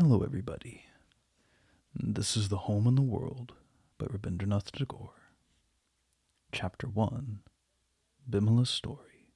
Hello, everybody. This is The Home in the World by Rabindranath Tagore. Chapter 1. Bimala's Story.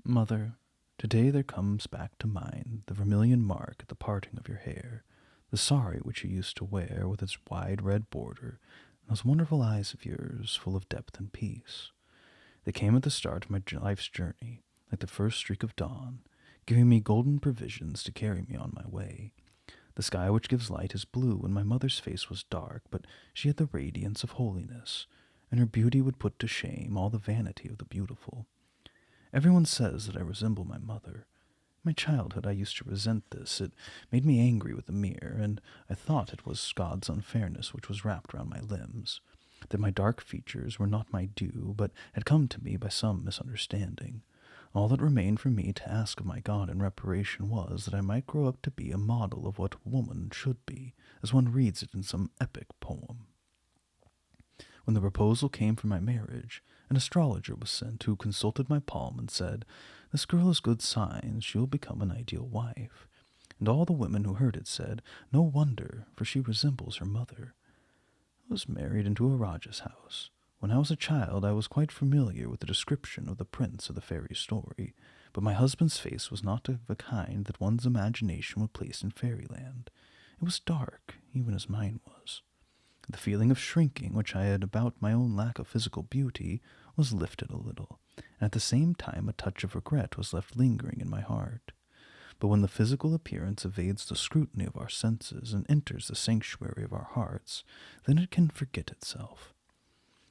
Mother, today there comes back to mind the vermilion mark at the parting of your hair, the sari which you used to wear with its wide red border, and those wonderful eyes of yours full of depth and peace. They came at the start of my life's journey, like the first streak of dawn, giving me golden provisions to carry me on my way. The sky which gives light is blue, and my mother's face was dark, but she had the radiance of holiness, and her beauty would put to shame all the vanity of the beautiful. Everyone says that I resemble my mother. In my childhood I used to resent this. It made me angry with the mirror, and I thought it was God's unfairness which was wrapped round my limbs, that my dark features were not my due, but had come to me by some misunderstanding. All that remained for me to ask of my God in reparation was that I might grow up to be a model of what woman should be, as one reads it in some epic poem. When the proposal came for my marriage, an astrologer was sent who consulted my palm and said, "This girl has good signs, she will become an ideal wife." And all the women who heard it said, "No wonder, for she resembles her mother." I was married into a Rajah's house. When I was a child, I was quite familiar with the description of the prince of the fairy story, but my husband's face was not of a kind that one's imagination would place in fairyland. It was dark, even as mine was. The feeling of shrinking which I had about my own lack of physical beauty was lifted a little, and at the same time a touch of regret was left lingering in my heart. But when the physical appearance evades the scrutiny of our senses and enters the sanctuary of our hearts, then it can forget itself.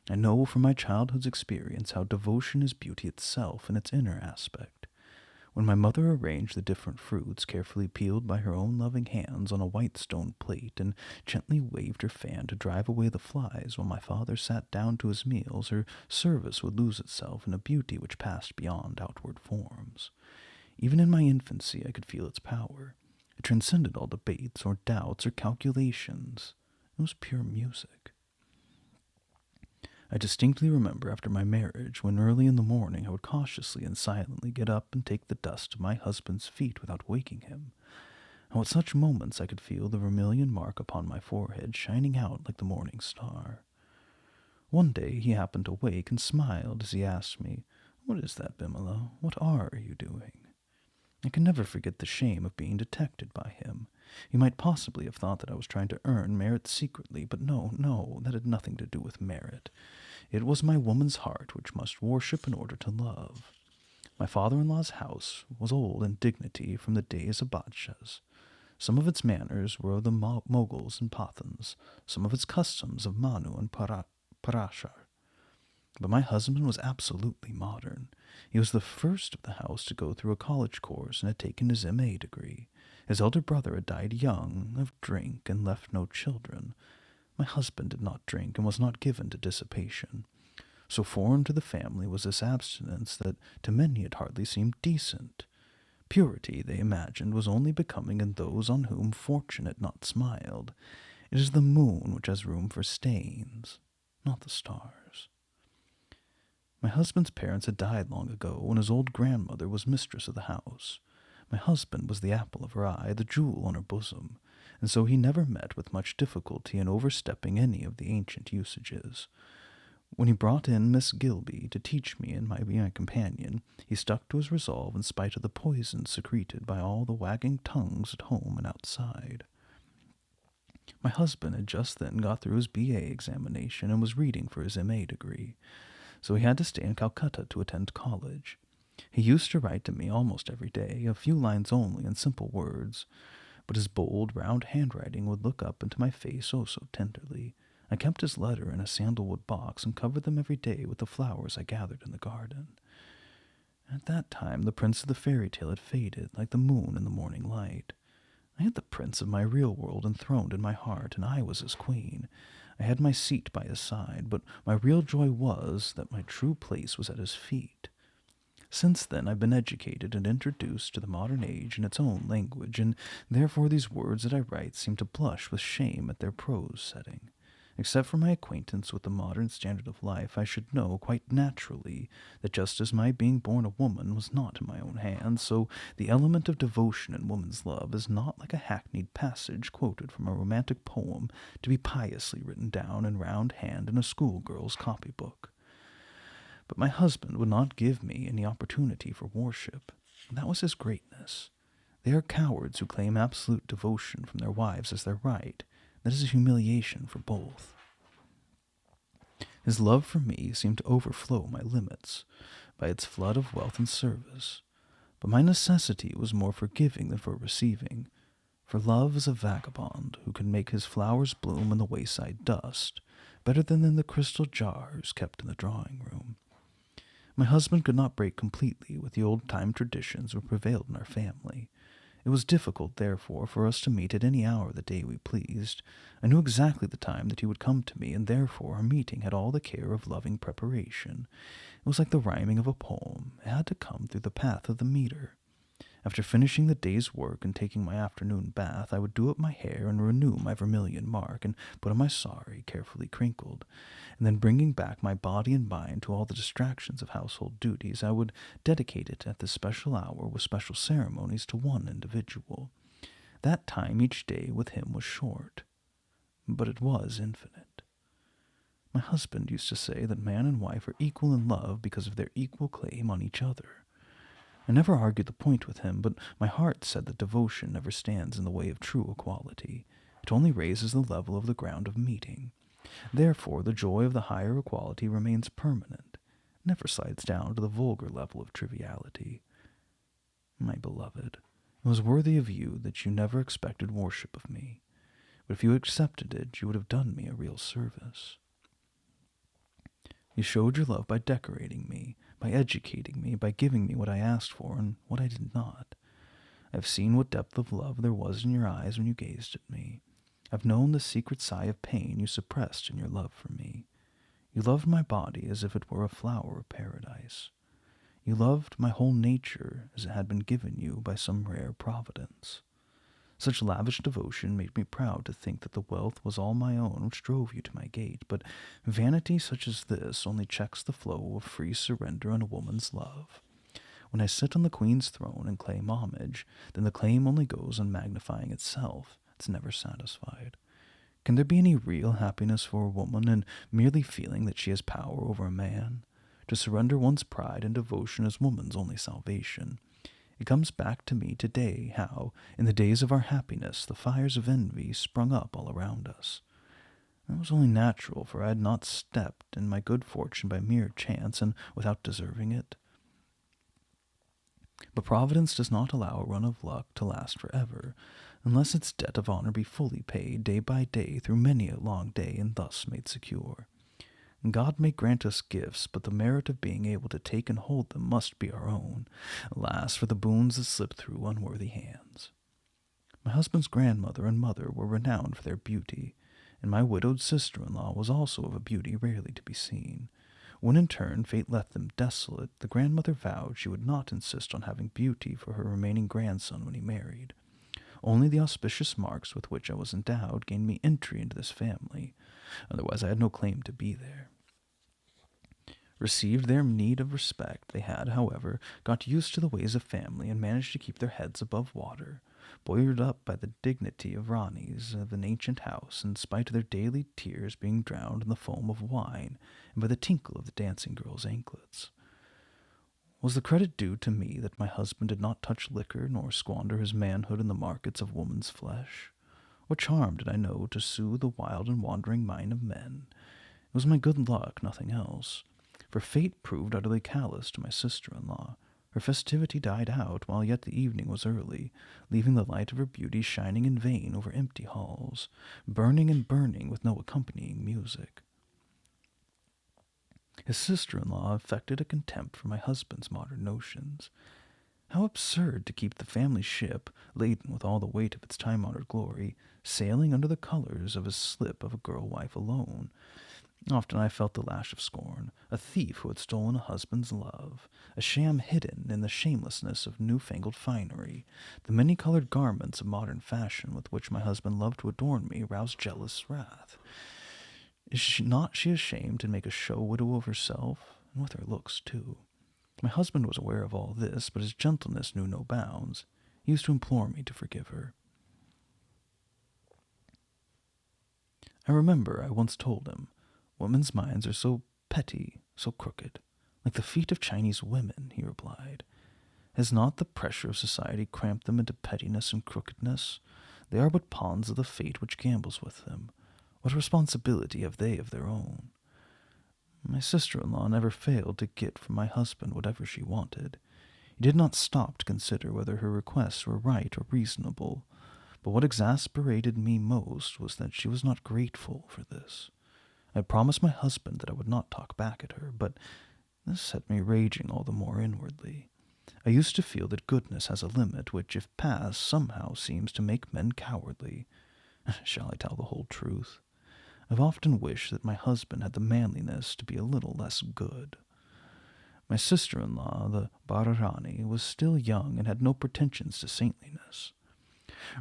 I know from my childhood's experience how devotion is beauty itself in its inner aspect. When my mother arranged the different fruits carefully peeled by her own loving hands on a white stone plate and gently waved her fan to drive away the flies while my father sat down to his meals, her service would lose itself in a beauty which passed beyond outward forms. Even in my infancy I could feel its power. It transcended all debates or doubts or calculations. It was pure music. I distinctly remember after my marriage, when early in the morning I would cautiously and silently get up and take the dust of my husband's feet without waking him. How at such moments I could feel the vermilion mark upon my forehead shining out like the morning star. One day he happened to wake and smiled as he asked me, "What is that, Bimala? What are you doing?" I can never forget the shame of being detected by him. He might possibly have thought that I was trying to earn merit secretly, but no, that had nothing to do with merit. It was my woman's heart which must worship in order to love. My father-in-law's house was old in dignity from the days of Badshahs. Some of its manners were of the Moguls and Pathans, some of its customs of Manu and Parashar. But my husband was absolutely modern. He was the first of the house to go through a college course and had taken his M.A. degree. His elder brother had died young, of drink, and left no children. My husband did not drink and was not given to dissipation. So foreign to the family was this abstinence that to many it hardly seemed decent. Purity, they imagined, was only becoming in those on whom fortune had not smiled. It is the moon which has room for stains, not the stars. My husband's parents had died long ago, and his old grandmother was mistress of the house. My husband was the apple of her eye, the jewel on her bosom, and so he never met with much difficulty in overstepping any of the ancient usages. When he brought in Miss Gilby to teach me and my companion, he stuck to his resolve in spite of the poison secreted by all the wagging tongues at home and outside. My husband had just then got through his B.A. examination and was reading for his M.A. degree, so he had to stay in Calcutta to attend college. He used to write to me almost every day, a few lines only in simple words, but his bold, round handwriting would look up into my face oh so tenderly. I kept his letter in a sandalwood box and covered them every day with the flowers I gathered in the garden. At that time the prince of the fairy tale had faded like the moon in the morning light. I had the prince of my real world enthroned in my heart, and I was his queen. I had my seat by his side, but my real joy was that my true place was at his feet. Since then I've been educated and introduced to the modern age in its own language, and therefore these words that I write seem to blush with shame at their prose setting. Except for my acquaintance with the modern standard of life, I should know quite naturally that just as my being born a woman was not in my own hands, so the element of devotion in woman's love is not like a hackneyed passage quoted from a romantic poem to be piously written down in round hand in a schoolgirl's copybook. But my husband would not give me any opportunity for worship. That was his greatness. They are cowards who claim absolute devotion from their wives as their right. That is a humiliation for both. His love for me seemed to overflow my limits by its flood of wealth and service, but my necessity was more for giving than for receiving, for love is a vagabond who can make his flowers bloom in the wayside dust better than in the crystal jars kept in the drawing-room. My husband could not break completely with the old-time traditions which prevailed in our family. It was difficult, therefore, for us to meet at any hour of the day we pleased. I knew exactly the time that he would come to me, and therefore our meeting had all the care of loving preparation. It was like the rhyming of a poem. It had to come through the path of the meter. After finishing the day's work and taking my afternoon bath, I would do up my hair and renew my vermilion mark and put on my sari, carefully crinkled. And then bringing back my body and mind to all the distractions of household duties, I would dedicate it at this special hour with special ceremonies to one individual. That time each day with him was short, but it was infinite. My husband used to say that man and wife are equal in love because of their equal claim on each other. I never argued the point with him, but my heart said that devotion never stands in the way of true equality. It only raises the level of the ground of meeting. Therefore, the joy of the higher equality remains permanent, never slides down to the vulgar level of triviality. My beloved, it was worthy of you that you never expected worship of me, but if you accepted it, you would have done me a real service. You showed your love by decorating me, by educating me, by giving me what I asked for and what I did not. I have seen what depth of love there was in your eyes when you gazed at me. I have known the secret sigh of pain you suppressed in your love for me. You loved my body as if it were a flower of paradise. You loved my whole nature as it had been given you by some rare providence. Such lavish devotion made me proud to think that the wealth was all my own which drove you to my gate, but vanity such as this only checks the flow of free surrender in a woman's love. When I sit on the Queen's throne and claim homage, then the claim only goes on magnifying itself. It's never satisfied. Can there be any real happiness for a woman in merely feeling that she has power over a man? To surrender one's pride and devotion is woman's only salvation. It comes back to me today how, in the days of our happiness, the fires of envy sprung up all around us. That was only natural, for I had not stepped in my good fortune by mere chance and without deserving it. But Providence does not allow a run of luck to last forever, unless its debt of honor be fully paid day by day through many a long day and thus made secure. God may grant us gifts, but the merit of being able to take and hold them must be our own. Alas, for the boons that slip through unworthy hands. My husband's grandmother and mother were renowned for their beauty, and my widowed sister-in-law was also of a beauty rarely to be seen. When in turn fate left them desolate, the grandmother vowed she would not insist on having beauty for her remaining grandson when he married. Only the auspicious marks with which I was endowed gained me entry into this family. Otherwise I had no claim to be there. Received their need of respect, they had, however, got used to the ways of family and managed to keep their heads above water, buoyed up by the dignity of Ranis of an ancient house, in spite of their daily tears being drowned in the foam of wine and by the tinkle of the dancing girls' anklets. Was the credit due to me that my husband did not touch liquor nor squander his manhood in the markets of woman's flesh? What charm did I know to soothe the wild and wandering mind of men? It was my good luck, nothing else. For fate proved utterly callous to my sister-in-law. Her festivity died out while yet the evening was early, leaving the light of her beauty shining in vain over empty halls, burning and burning with no accompanying music. His sister-in-law affected a contempt for my husband's modern notions. How absurd to keep the family ship, laden with all the weight of its time-honored glory, sailing under the colors of a slip of a girl-wife alone. Often I felt the lash of scorn, a thief who had stolen a husband's love, a sham hidden in the shamelessness of new-fangled finery. The many-colored garments of modern fashion with which my husband loved to adorn me roused jealous wrath. Is she not she ashamed to make a show widow of herself, and with her looks too? My husband was aware of all this, but his gentleness knew no bounds. He used to implore me to forgive her. I remember I once told him, women's minds are so petty, so crooked. Like the feet of Chinese women, he replied. Has not the pressure of society cramped them into pettiness and crookedness? They are but pawns of the fate which gambles with them. What responsibility have they of their own? My sister-in-law never failed to get from my husband whatever she wanted. He did not stop to consider whether her requests were right or reasonable, but what exasperated me most was that she was not grateful for this. I had promised my husband that I would not talk back at her, but this set me raging all the more inwardly. I used to feel that goodness has a limit which, if passed, somehow seems to make men cowardly. Shall I tell the whole truth? I've often wished that my husband had the manliness to be a little less good. My sister-in-law, the Bhararani, was still young and had no pretensions to saintliness.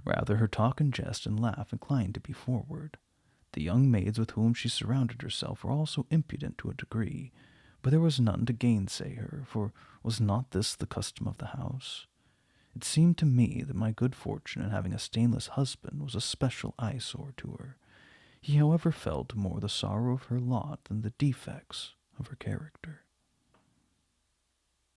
Rather, her talk and jest and laugh inclined to be forward. The young maids with whom she surrounded herself were also impudent to a degree, but there was none to gainsay her, for was not this the custom of the house? It seemed to me that my good fortune in having a stainless husband was a special eyesore to her. He, however, felt more the sorrow of her lot than the defects of her character.